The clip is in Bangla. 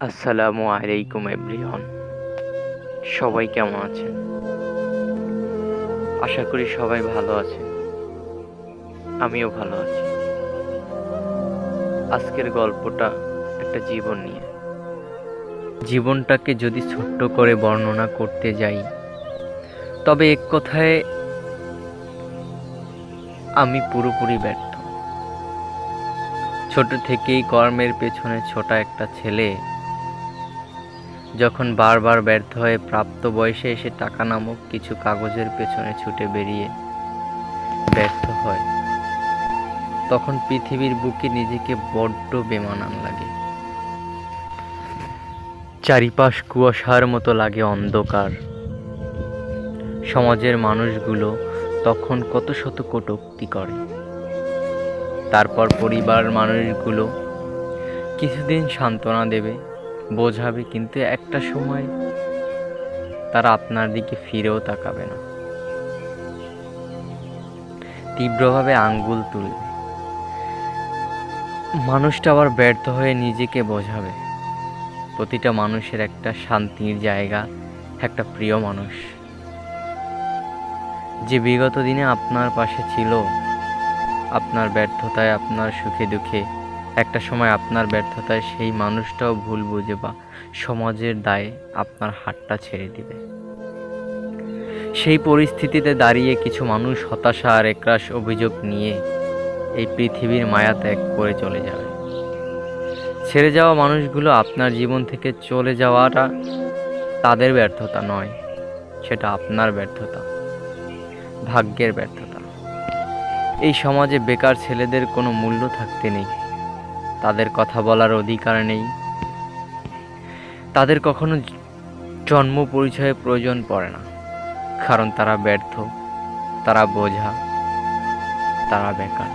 আসসালামু আলাইকুম এভরিওয়ান। সবাই কেমন আছেন? আশা করি সবাই ভালো আছেন। আমিও ভালো আছি। আজকের গল্পটা একটা জীবন নিয়ে। জীবনটাকে যদি ছোট্ট করে বর্ণনা করতে যাই, তবে এক কথায় আমি পুরোপুরি ব্যর্থ। ছোট থেকেই কর্মের পেছনে ছোটা একটা ছেলে যখন বারবার ব্যর্থ হয়ে প্রাপ্ত বয়সে এসে টাকা নামক কিছু কাগজের পেছনে ছুটে বেরিয়ে ব্যর্থ হয়, তখন পৃথিবীর বুকে নিজেকে বড্ড বেমানান লাগে। চারিপাশ কুয়াশার মতো লাগে অন্ধকার। সমাজের মানুষগুলো তখন কত শত কটূক্তি করে। তারপর পরিবার মানুষগুলো কিছুদিন সান্ত্বনা দেবে, বোঝাবে, কিন্তু একটা সময় তারা আপনার দিকে ফিরেও তাকাবে না। তীব্রভাবে আঙ্গুল তুলবে। মানুষটা আবার ব্যর্থ হয়ে নিজেকে বোঝাবে। প্রতিটা মানুষের একটা শান্তির জায়গা, একটা প্রিয় মানুষ যে বিগত দিনে আপনার পাশে ছিল। আপনার ব্যর্থতায়, আপনার সুখে দুঃখে একটা সময় আপনার ব্যর্থতায় সেই মানুষটাও ভুল বুঝে বা সমাজের দায়ে আপনার হাতটা ছেড়ে দিবে। সেই পরিস্থিতিতে দাঁড়িয়ে কিছু মানুষ হতাশা আর একরাশ অভিযোগ নিয়ে এই পৃথিবীর মায়া ত্যাগ করে চলে যাবে। ছেড়ে যাওয়া মানুষগুলো আপনার জীবন থেকে চলে যাওয়াটা তাদের ব্যর্থতা নয়, সেটা আপনার ব্যর্থতা, ভাগ্যের ব্যর্থতা। এই সমাজে বেকার ছেলেদের কোনো মূল্য থাকতে নেই। তাদের কথা বলার অধিকার নেই। তাদের কখনো জন্ম পরিচয়ের প্রয়োজন পড়ে না, কারণ তারা ব্যর্থ, তারা বোঝা, তারা বেকার।